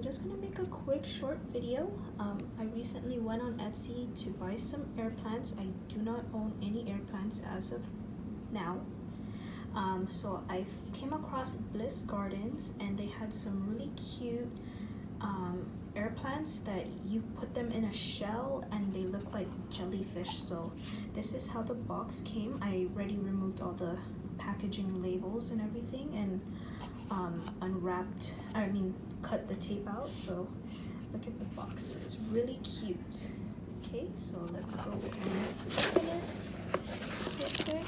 just gonna make a quick short video. I recently went on Etsy to buy some air plants. I do not own any air plants as of now. So I came across Bliss Gardens, and they had some really cute air plants that you put them in a shell and they look like jellyfish. So this is how the box came. I already removed all the packaging labels and everything, and cut the tape out. So look at the box, it's really cute. Okay, so let's go and open it real quick. Okay.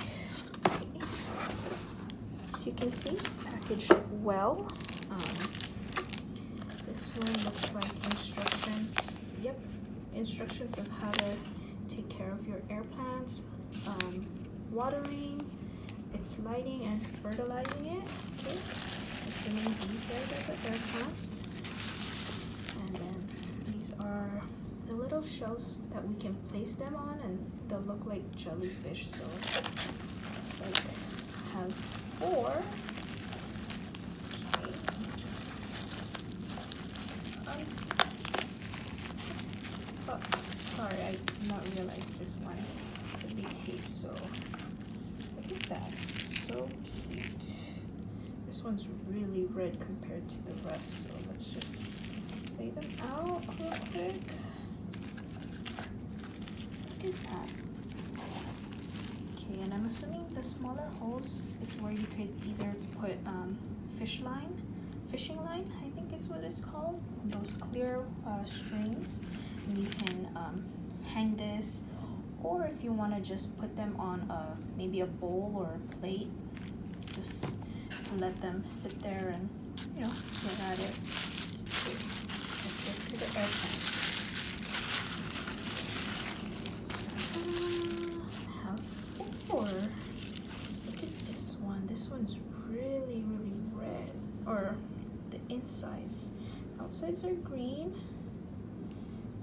As you can see, it's packaged well. This one looks like instructions. Yep, instructions of how to take care of your air plants, watering, its lighting, and fertilizing it. Okay, assuming these guys are the air plants, and then these are the little shells that we can place them on, and they'll look like jellyfish. So looks like I have 4. Sorry, I did not realize this one could be taped. So look at that, so cute. This one's really red compared to the rest, so let's just lay them out real quick. Look at that. Okay, and I'm assuming the smaller holes is where you could either put fishing line, I think it's what it's called, those clear strings, and you can hang this, or if you want to just put them on maybe a bowl or a plate, just to let them sit there and get at it. Okay, let's get to the air plants. I have 4. Look at this one. This one's really red, or the insides. Outsides are green.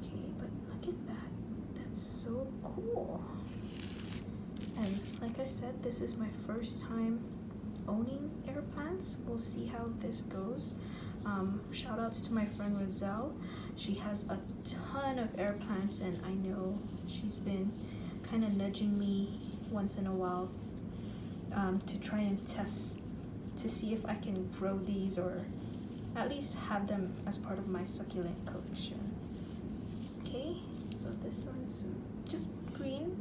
Okay, but look at that. That's so cool. And like I said, this is my first time owning air plants. We'll see how this goes. Shout outs to my friend Roselle. She has a ton of air plants, and I know she's been kind of nudging me once in a while to try and test to see if I can grow these, or at least have them as part of my succulent collection. Okay, so this one's just green,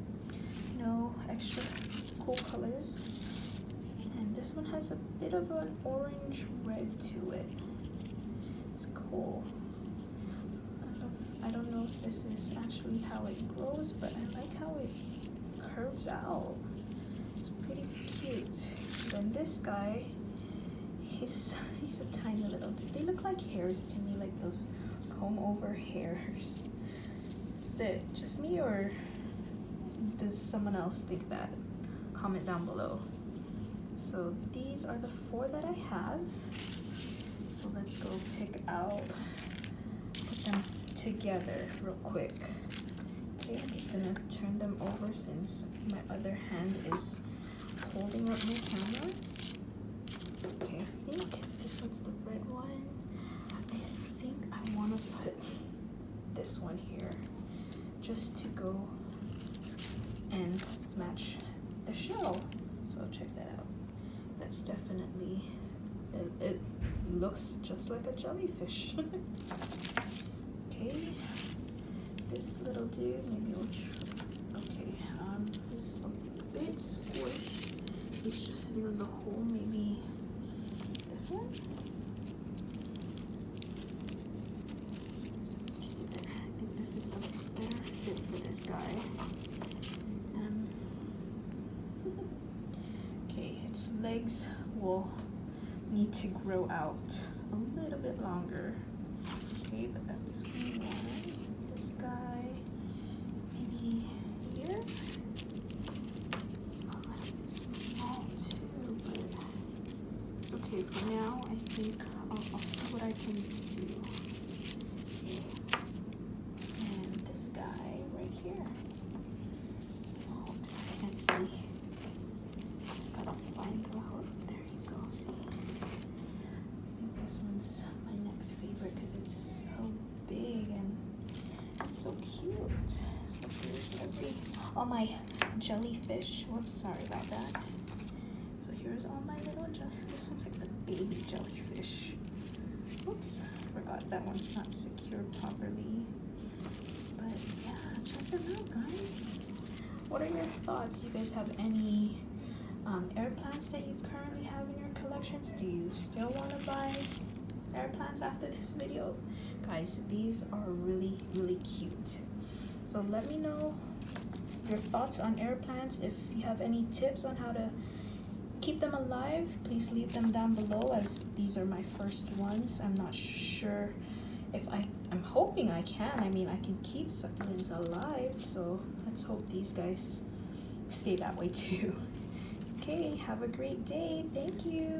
no extra cool colors. And this one has a bit of an orange red to it. It's cool. I don't know if this is actually how it grows, but I like how it curves out. It's pretty cute. Then this guy, he's a tiny little dude. They look like hairs to me, like those comb over hairs. Is it just me, or does someone else think that? Comment down below. So these are the 4 that I have. So let's go pick out, put them together real quick. Okay, I'm just gonna turn them over since my other hand is holding up my camera. Okay, I think this one's the red one. I think I want to put this one here just to go and match the shell. So check that out. That's definitely, it looks just like a jellyfish. Okay, this little dude, maybe he's a bit squished. He's just sitting in the hole, maybe this one? Okay, I think this is a better fit for this guy. Okay, its legs will need to grow out a little bit longer. Okay, but that's one. This guy, maybe here. It's a little bit small too, but it's okay for now. I think I'll see what I can do. Okay. And this guy right here. Oops, can't see. Just gotta find the hook. There you go. See. I think this one's my next favorite because it's all my jellyfish. Whoops, sorry about that. So here's all my little this one's like the baby jellyfish. Oops, forgot that one's not secured properly. But yeah, check them out, guys. What are your thoughts? You guys have any air plants that you currently have in your collections? Do you still want to buy air plants after this video? Guys, these are really, really cute. So let me know your thoughts on air plants. If you have any tips on how to keep them alive, please leave them down below, as these are my first ones. I'm not sure if I'm hoping I can. I mean, I can keep succulents alive, so let's hope these guys stay that way too. Okay, have a great day. Thank you.